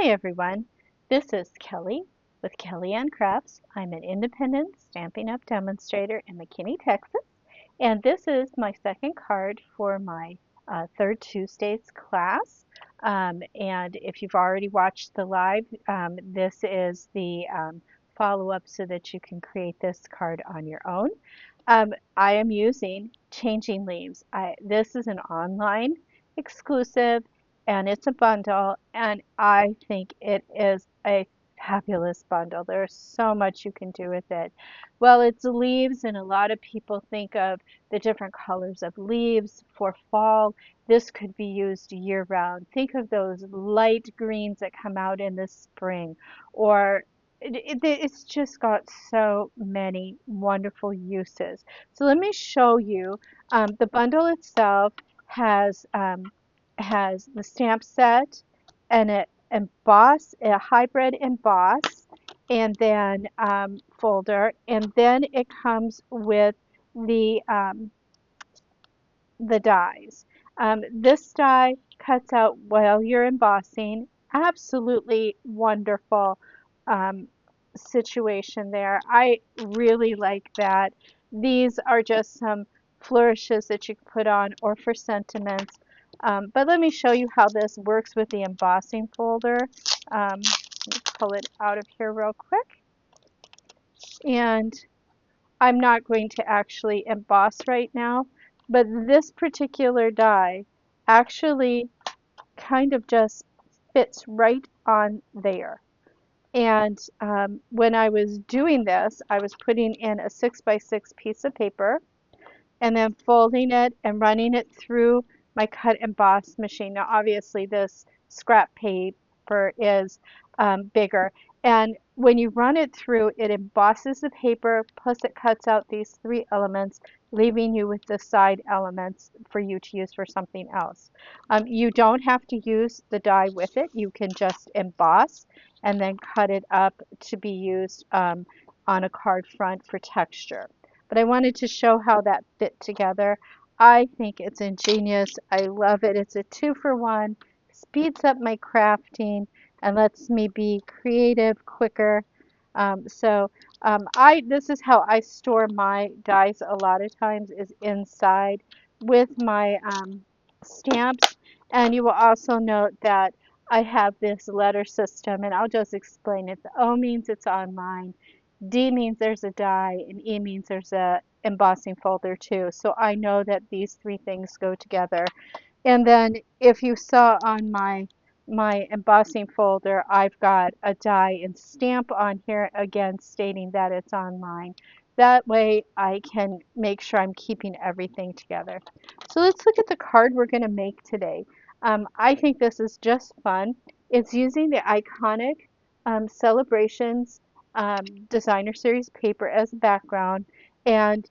Hi everyone, this is Kelly with Kelly Ann Crafts. I'm an independent Stampin' Up! Demonstrator in McKinney, Texas, and this is my second card for my third Tuesdays class. And if you've already watched the live, this is the follow-up so that you can create this card on your own. I am using Changing Leaves. This is an online exclusive and it's a bundle, and I think it is a fabulous bundle. There's so much you can do with it. Well, it's leaves, and a lot of people think of the different colors of leaves for fall. This could be used year round. Think of those light greens that come out in the spring, or it's just got so many wonderful uses. So let me show you. The bundle itself has has the stamp set and a hybrid emboss, and then folder, and then it comes with the um, the dies. This die cuts out while you're embossing. Absolutely wonderful um, situation there. I really like that. These are just some flourishes that you can put on or for sentiments. But let me show you how this works with the embossing folder. Let me pull it out of here real quick. And I'm not going to actually emboss right now, but this particular die actually kind of just fits right on there. And when I was doing this, I was putting in a 6x6 piece of paper and then folding it and running it through my cut emboss machine. Now, obviously, this scrap paper is bigger. And when you run it through, it embosses the paper, plus it cuts out these three elements, leaving you with the side elements for you to use for something else. You don't have to use the die with it. You can just emboss and then cut it up to be used on a card front for texture. But I wanted to show how that fit together. I think it's ingenious. I love it. It's a 2-for-1, speeds up my crafting and lets me be creative quicker. This is how I store my dies a lot of times, is inside with my stamps. And you will also note that I have this letter system, and I'll just explain it. The O means it's online. D means there's a die, and E means there's a embossing folder too. So I know that these three things go together. And then if you saw on my embossing folder, I've got a die and stamp on here again stating that it's online. That way I can make sure I'm keeping everything together. So let's look at the card we're going to make today. I think this is just fun. It's using the iconic Celebrations designer series paper as a background and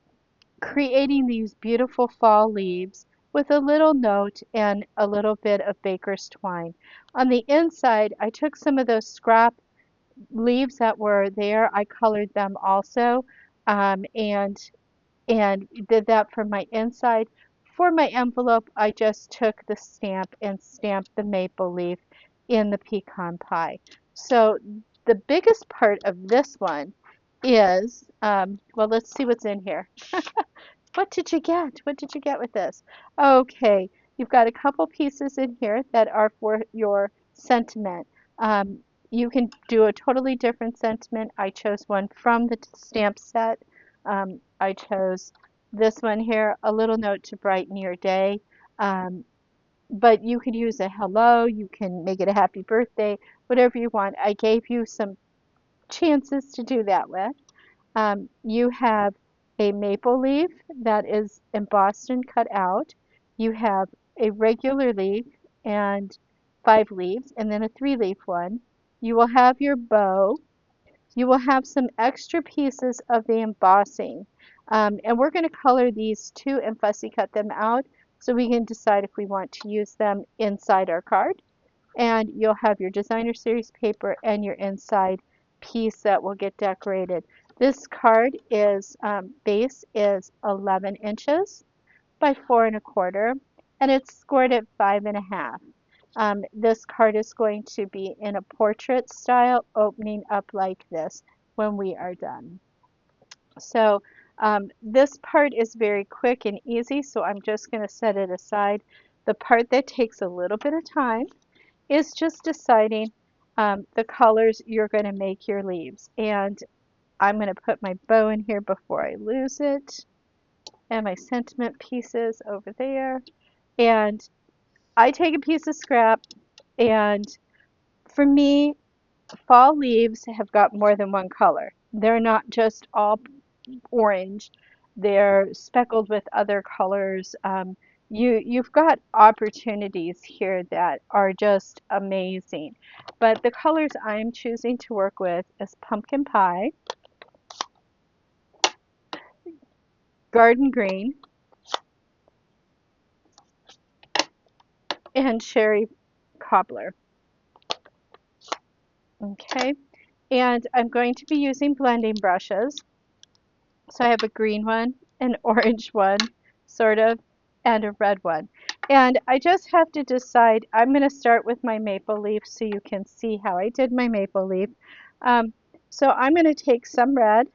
creating these beautiful fall leaves with a little note and a little bit of baker's twine. On the inside, I took some of those scrap leaves that were there. I colored them also, um, and and did that for my inside. For my envelope, I just took the stamp and stamped the maple leaf in the pecan pie. So the biggest part of this one is, well, let's see what's in here. What did you get? What did you get with this? Okay, you've got a couple pieces in here that are for your sentiment. Um, you can do a totally different sentiment. I chose one from the stamp set. I chose this one here, a little note to brighten your day. Um, but you could use a hello, you can make it a happy birthday, whatever you want. I gave you some chances to do that with. You have a maple leaf that is embossed and cut out. You have a regular leaf and 5 leaves, and then a 3-leaf one. You will have your bow. You will have some extra pieces of the embossing. And we're going to color these too and fussy cut them out so we can decide if we want to use them inside our card. And you'll have your designer series paper and your inside piece that will get decorated. This card is base is 11 inches by 4 1/4, and it's scored at 5 1/2. This card is going to be in a portrait style, opening up like this when we are done. So this part is very quick and easy, so I'm just going to set it aside. The part that takes a little bit of time is just deciding the colors you're going to make your leaves. And I'm going to put my bow in here before I lose it, and my sentiment pieces over there. And I take a piece of scrap, and for me, fall leaves have got more than one color. They're not just all orange. They're speckled with other colors. You've got opportunities here that are just amazing. But the colors I'm choosing to work with is pumpkin pie, garden green, and cherry cobbler. Okay, and I'm going to be using blending brushes. So I have a green one, an orange one, sort of, and a red one. And I just have to decide, I'm going to start with my maple leaf so you can see how I did my maple leaf. Um, so I'm going to take some red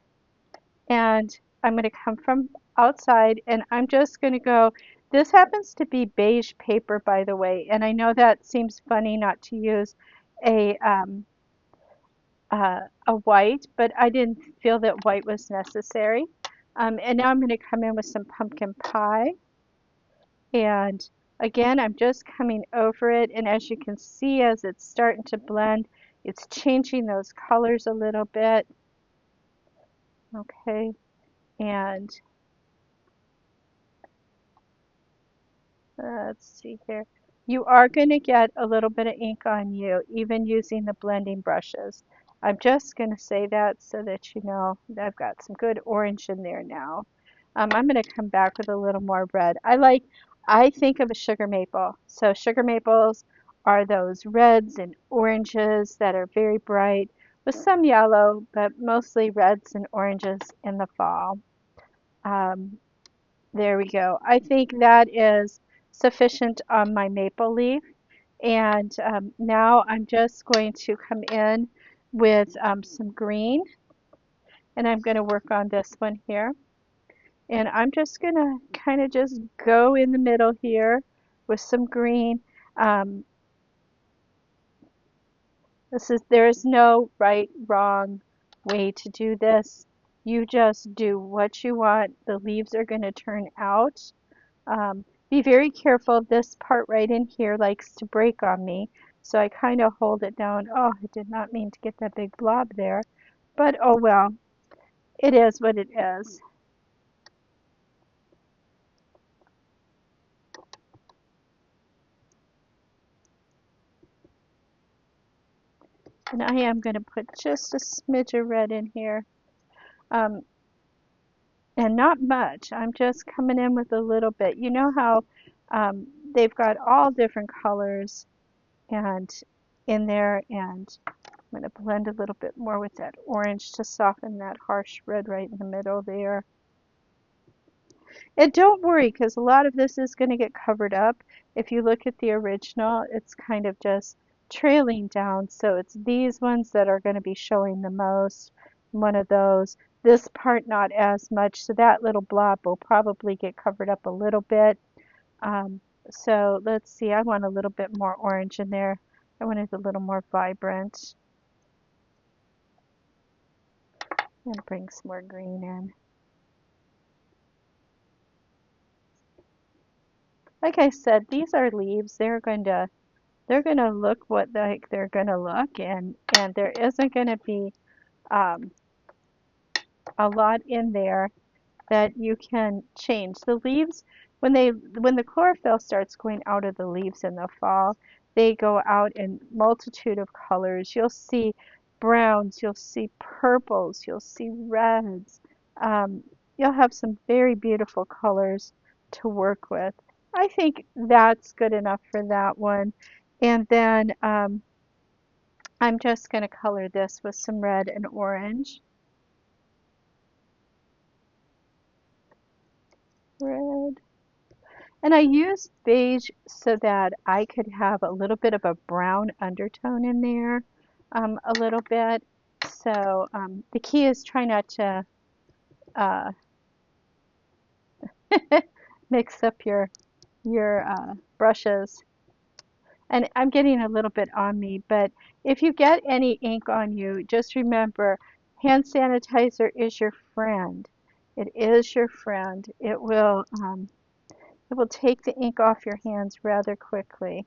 and I'm going to come from outside and I'm just going to go, this happens to be beige paper, by the way, and I know that seems funny not to use a um, a white, but I didn't feel that white was necessary. And now I'm going to come in with some pumpkin pie. And again, I'm just coming over it. And as you can see, as it's starting to blend, it's changing those colors a little bit. Okay. And let's see here. You are going to get a little bit of ink on you, even using the blending brushes. I'm just going to say that so that you know that I've got some good orange in there now. I'm going to come back with a little more red. I think of a sugar maple. So sugar maples are those reds and oranges that are very bright with some yellow, but mostly reds and oranges in the fall. Um, there we go. I think that is sufficient on my maple leaf. And now I'm just going to come in with some green, and I'm going to work on this one here. And I'm just going to kind of just go in the middle here with some green. Um, there is no right, wrong way to do this. You just do what you want. The leaves are going to turn out. Be very careful. This part right in here likes to break on me. So I kind of hold it down. Oh, I did not mean to get that big blob there. But oh well, it is what it is. And I am going to put just a smidge of red in here. Um, and not much. I'm just coming in with a little bit. You know how um, they've got all different colors and in there, and I'm going to blend a little bit more with that orange to soften that harsh red right in the middle there. And don't worry, because a lot of this is going to get covered up. If you look at the original, it's kind of just trailing down. So it's these ones that are going to be showing the most. One of those. This part not as much. So that little blob will probably get covered up a little bit. Um, so let's see. I want a little bit more orange in there. I want it a little more vibrant. I'm going to bring some more green in. Like I said, these are leaves. They're gonna look what like they're gonna look, and there isn't gonna be um, a lot in there that you can change. The leaves, when the chlorophyll starts going out of the leaves in the fall, they go out in multitude of colors. You'll see browns, you'll see purples, you'll see reds. Um, you'll have some very beautiful colors to work with. I think that's good enough for that one. And then I'm just going to color this with some red and orange. Red. And I used beige so that I could have a little bit of a brown undertone in there, a little bit. So the key is try not to uh, mix up your brushes. And I'm getting a little bit on me, but if you get any ink on you, just remember hand sanitizer is your friend. It is your friend. It will take the ink off your hands rather quickly.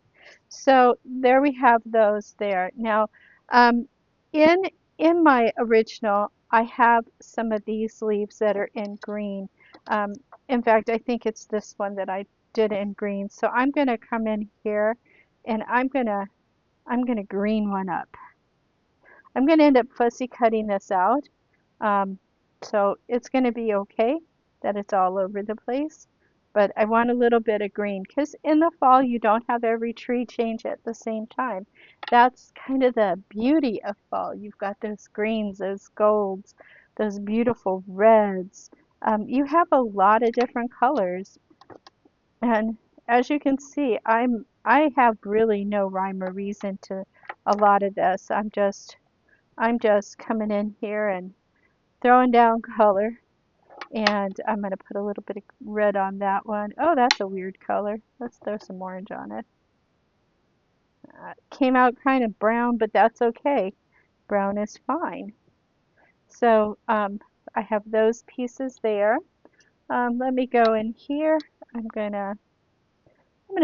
So there we have those there. Now, um, in in my original, I have some of these leaves that are in green. Um, in fact, I think it's this one that I did in green. So I'm going to come in here and I'm gonna green one up. I'm going to end up fussy cutting this out. Um, so it's going to be okay that it's all over the place. But I want a little bit of green because in the fall you don't have every tree change at the same time. That's kind of the beauty of fall. You've got those greens, those golds, those beautiful reds. You have a lot of different colors. And as you can see, I have really no rhyme or reason to a lot of this. I'm just coming in here and throwing down color. And I'm going to put a little bit of red on that one. Oh, that's a weird color. Let's throw some orange on it. Came out kind of brown, but that's okay. Brown is fine. So I have those pieces there. Let me go in here. I'm gonna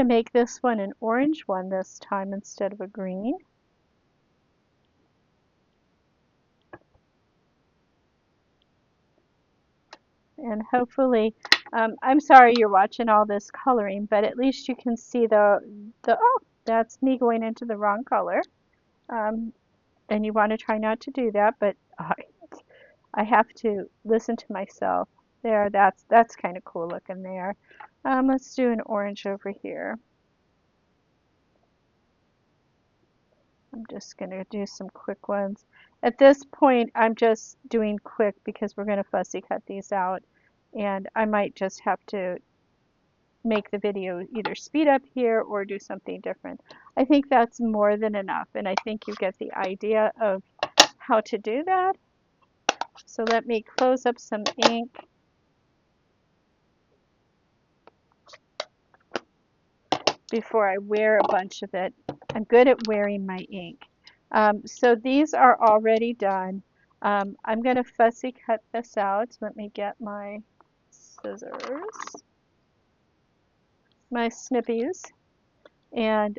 make this one an orange one this time instead of a green. And hopefully, I'm sorry you're watching all this coloring, but at least you can see oh, that's me going into the wrong color. Um, and you want to try not to do that, but I have to listen to myself. There, that's kind of cool looking there. Let's do an orange over here. I'm just going to do some quick ones. At this point, I'm just doing quick because we're going to fussy cut these out. And I might just have to make the video either speed up here or do something different. I think that's more than enough, and I think you get the idea of how to do that. So let me close up some ink. Before I wear a bunch of it. I'm good at wearing my ink. So these are already done. I'm going to fussy cut this out. Let me get my scissors, my snippies. And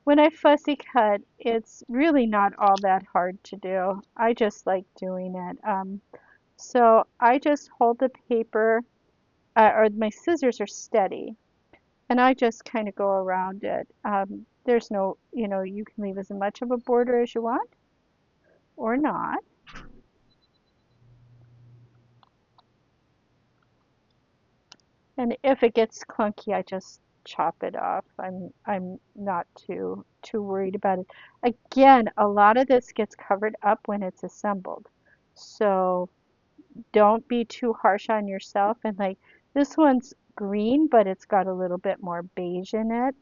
when I fussy cut, it's really not all that hard to do. I just like doing it. So I just hold the paper, or my scissors are steady. And I just kind of go around it. There's no, you can leave as much of a border as you want or not. And if it gets clunky, I just chop it off. I'm not too worried about it. Again, a lot of this gets covered up when it's assembled. So don't be too harsh on yourself. And like this one's green, but it's got a little bit more beige in it.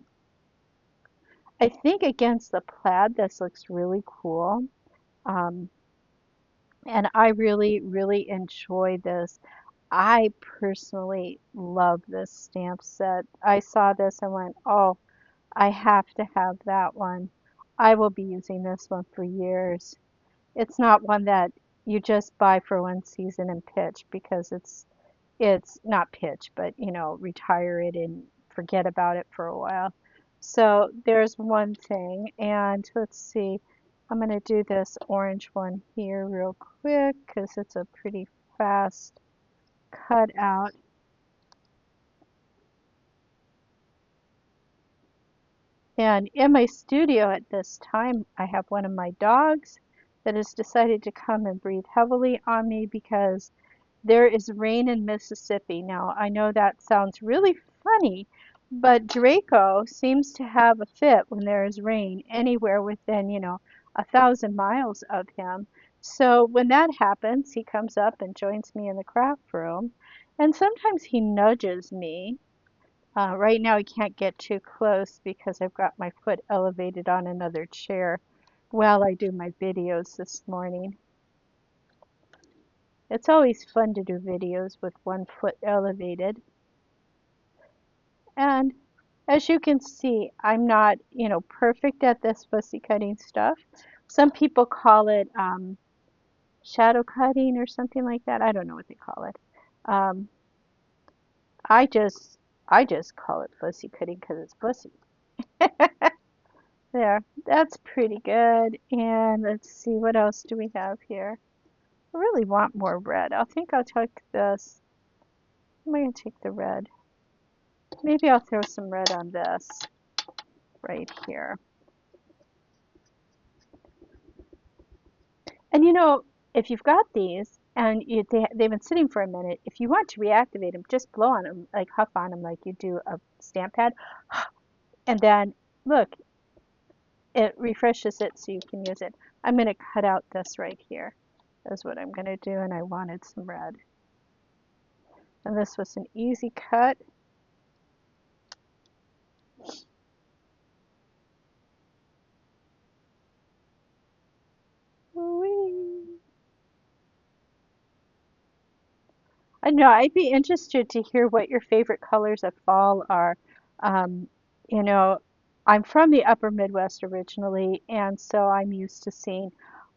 I think against the plaid, this looks really cool. Um, and I really, really enjoy this. I personally love this stamp set. I saw this and went, oh, I have to have that one. I will be using this one for years. It's not one that you just buy for one season and pitch because it's not pitch, but retire it and forget about it for a while. So there's one thing, and let's see. I'm going to do this orange one here real quick because it's a pretty fast cut out. And in my studio at this time, I have one of my dogs that has decided to come and breathe heavily on me because there is rain in Mississippi. Now, I know that sounds really funny, but Draco seems to have a fit when there is rain anywhere within, 1,000 miles of him. So when that happens, he comes up and joins me in the craft room. And sometimes he nudges me. Right now, he can't get too close because I've got my foot elevated on another chair while I do my videos this morning. It's always fun to do videos with one foot elevated. And as you can see, I'm not, perfect at this fussy cutting stuff. Some people call it shadow cutting or something like that. I don't know what they call it. Um, I just I just call it fussy cutting because it's fussy. There, that's pretty good. And let's see, what else do we have here? I really want more red. I think I'll take this. I'm going to take the red. Maybe I'll throw some red on this right here. And if you've got these and they've been sitting for a minute, if you want to reactivate them, just blow on them, like huff on them like you do a stamp pad. And then, look, it refreshes it so you can use it. I'm going to cut out this right here. That's what I'm going to do, and I wanted some red. And this was an easy cut. Whee! I know, I'd be interested to hear what your favorite colors of fall are. Um, you know, I'm from the upper Midwest originally, and so I'm used to seeing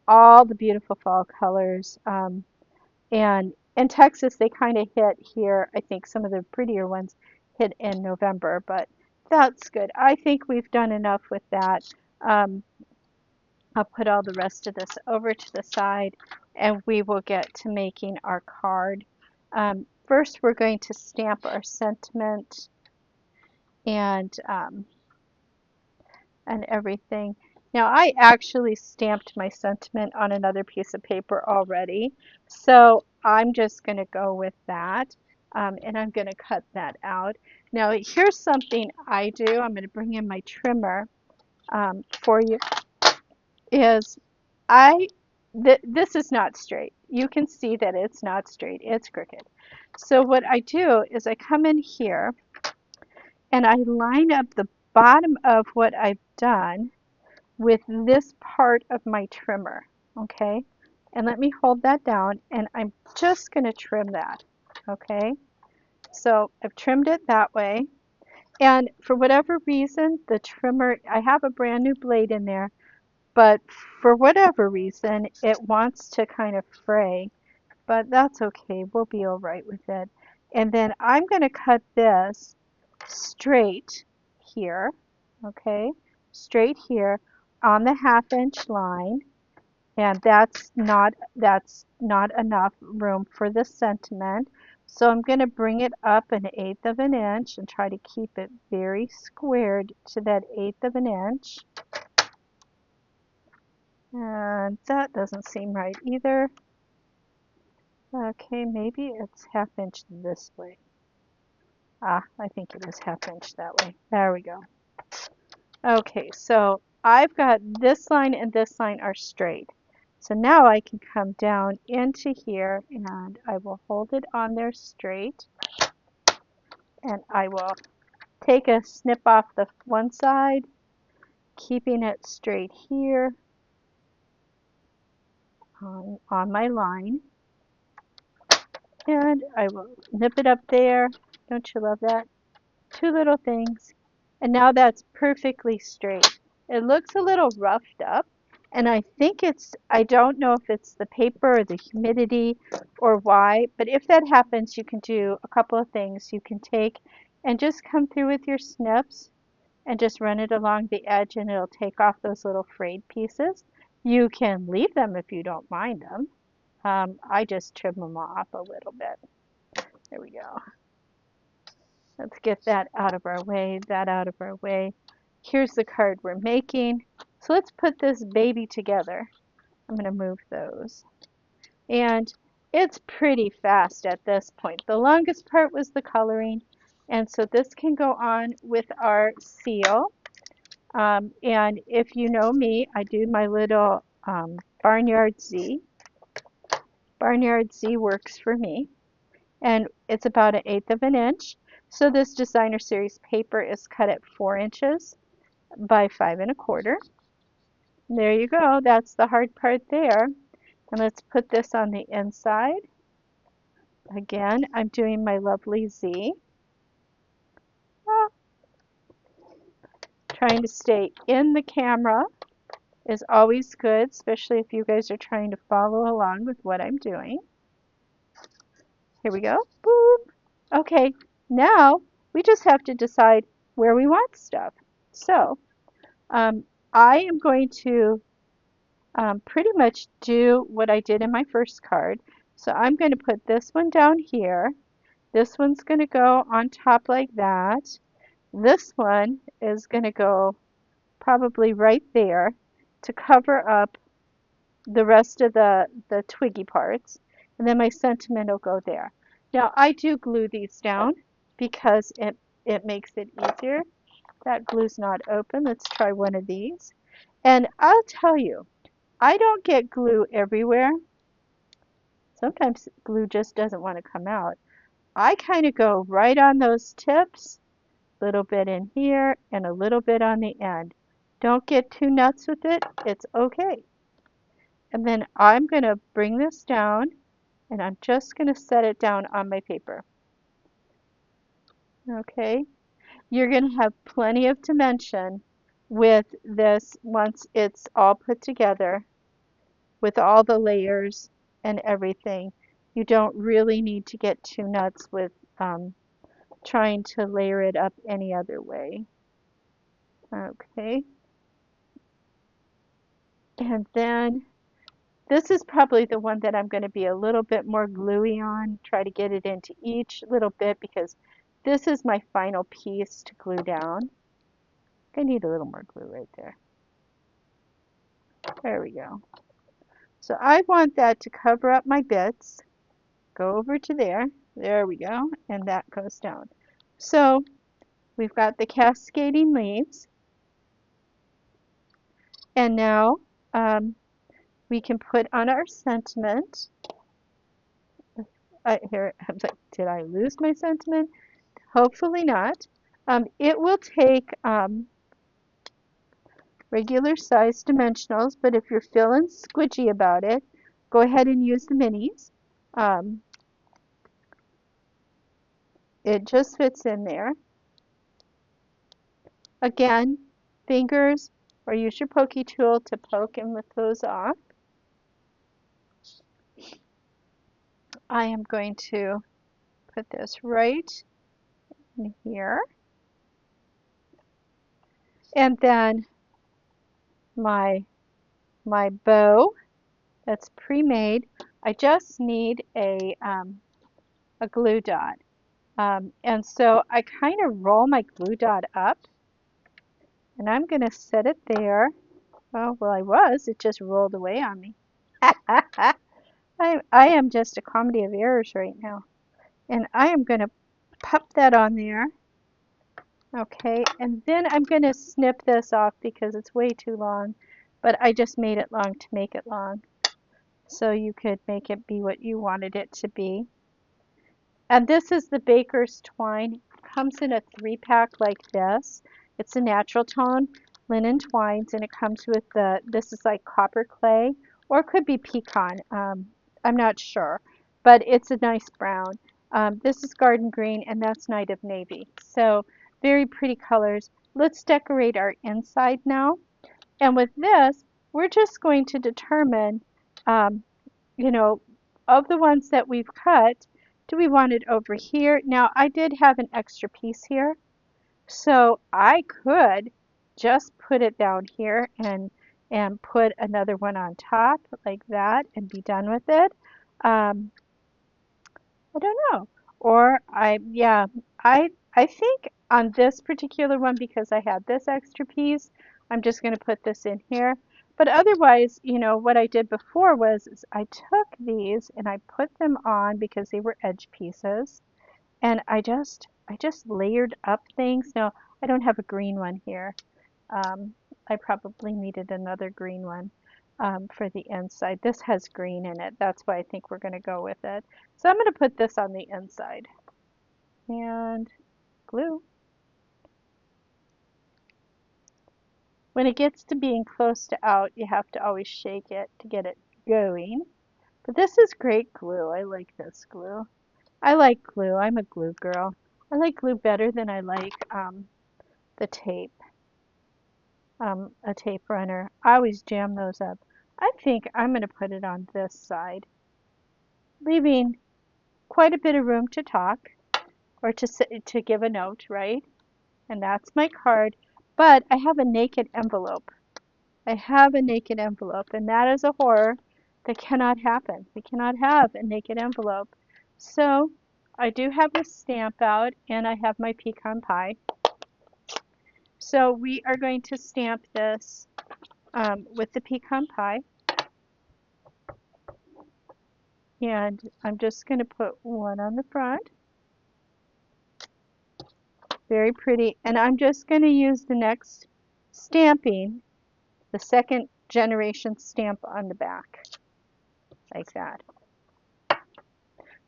all the beautiful fall colors. And in Texas, they kind of hit here. I think some of the prettier ones hit in November, but that's good. I think we've done enough with that. Um, I'll put all the rest of this over to the side and we will get to making our card. First, we're going to stamp our sentiment and everything. Now, I actually stamped my sentiment on another piece of paper already, so I'm just going to go with that, and I'm going to cut that out. Now, here's something I do. I'm going to bring in my trimmer for you. Is this is not straight. You can see that it's not straight. It's crooked. So what I do is I come in here and I line up the bottom of what I've done with this part of my trimmer, okay? And let me hold that down and I'm just going to trim that, okay? So I've trimmed it that way. And for whatever reason, the trimmer, I have a brand new blade in there, but for whatever reason, it wants to kind of fray, but that's okay. We'll be all right with it. And then I'm going to cut this straight here, okay? Straight here on the 1/2 inch line. And that's not enough room for the sentiment. So I'm going to bring it up 1/8 of an inch and try to keep it very squared to that 1/8 of an inch. And that doesn't seem right either. Okay, maybe it's 1/2 inch this way. Ah, I think it is 1/2 inch that way. There we go. Okay, so I've got this line and this line are straight. So now I can come down into here and I will hold it on there straight. And I will take a snip off the one side, keeping it straight here on my line. And I will nip it up there. Don't you love that? Two little things. And now that's perfectly straight. It looks a little roughed up. And I don't know if it's the paper or the humidity or why, but if that happens, you can do a couple of things. You can take and just come through with your snips and just run it along the edge and it'll take off those little frayed pieces. You can leave them if you don't mind them. I just trim them off a little bit. There we go. Let's get that out of our way, that out of our way. Here's the card we're making. So let's put this baby together. I'm going to move those. And it's pretty fast at this point. The longest part was the coloring. And so this can go on with our seal. And if you know me, I do my little Barnyard Z. Barnyard Z works for me. and it's about 1/8 of an inch. So this designer series paper is cut at 4 inches by 5 1/4. There you go. That's the hard part there. And let's put this on the inside. Again, I'm doing my lovely Z. Ah, trying to stay in the camera is always good, especially if you guys are trying to follow along with what I'm doing. Here we go. Boop. Okay, now we just have to decide where we want stuff. So um, I am going to pretty much do what I did in my first card. So I'm going to put this one down here. This one's going to go on top like that. This one is going to go probably right there to cover up the rest of the twiggy parts. And then my sentiment will go there. Now I do glue these down because it makes it easier. That glue's not open. Let's try one of these. And I'll tell you, I don't get glue everywhere. Sometimes glue just doesn't want to come out. I kind of go right on those tips, a little bit in here and a little bit on the end. Don't get too nuts with it. It's okay. And then I'm going to bring this down and I'm just going to set it down on my paper. Okay. You're going to have plenty of dimension with this once it's all put together with all the layers and everything. You don't really need to get too nuts with trying to layer it up any other way. Okay. And then this is probably the one that I'm going to be a little bit more gluey on. Try to get it into each little bit because this is my final piece to glue down. I need a little more glue right there. There we go. So I want that to cover up my bits. Go over to there. There we go. And that goes down. So we've got the cascading leaves. And now we can put on our sentiment. Here, I was like, did I lose my sentiment? Hopefully not. It will take regular size dimensionals, but if you're feeling squidgy about it, go ahead and use the minis. It just fits in there. Again, fingers or use your pokey tool to poke and lift those off. I am going to put this right in here. And then my bow that's pre-made, I just need a glue dot. And so I kind of roll my glue dot up and I'm going to set it there. Oh, well, it just rolled away on me. I am just a comedy of errors right now. And I am going to pop that on there. Okay, and then I'm going to snip this off because it's way too long, but I just made it long to make it long. So you could make it be what you wanted it to be. And this is the Baker's Twine. It comes in a 3-pack like this. It's a natural tone linen twines, and it comes with this is like copper clay, or it could be pecan. I'm not sure, but it's a nice brown. This is garden green, and that's Night of Navy. So very pretty colors. Let's decorate our inside now. And with this, we're just going to determine, you know, of the ones that we've cut, do we want it over here? Now, I did have an extra piece here, so I could just put it down here and put another one on top like that and be done with it. I don't know. Or I think on this particular one, because I had this extra piece, I'm just going to put this in here. But otherwise, you know, what I did before was is I took these and I put them on because they were edge pieces. And I just layered up things. Now, I don't have a green one here. I probably needed another green one. for the inside. This has green in it. That's why I think we're going to go with it. So I'm going to put this on the inside and glue. When it gets to being close to out, you have to always shake it to get it going. But this is great glue. I like this glue. I like glue. I'm a glue girl. I like glue better than I like the tape, a tape runner. I always jam those up. I think I'm going to put it on this side, leaving quite a bit of room to talk or to give a note, right? And that's my card. But I have a naked envelope. I have a naked envelope, and that is a horror that cannot happen. We cannot have a naked envelope. So I do have the stamp out, and I have my pecan pie. So we are going to stamp this with the pecan pie. And I'm just going to put one on the front. Very pretty. And I'm just going to use the next stamping, the second generation stamp on the back, like that.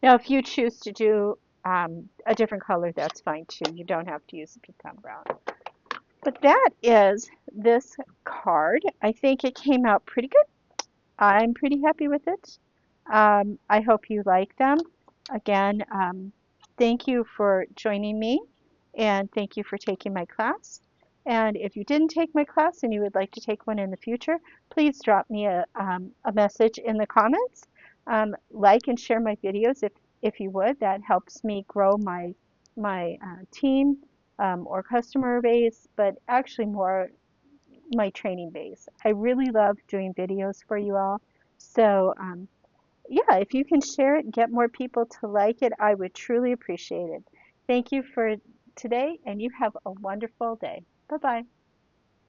Now, if you choose to do a different color, that's fine too. You don't have to use the pecan brown. But that is this card. I think it came out pretty good. I'm pretty happy with it. I hope you like them. Again, thank you for joining me, and thank you for taking my class. And if you didn't take my class and you would like to take one in the future, please drop me a message in the comments. Like and share my videos if you would. That helps me grow my team or customer base, but actually more my training base. I really love doing videos for you all. So yeah, if you can share it and get more people to like it, I would truly appreciate it. Thank you for today, and you have a wonderful day. Bye-bye.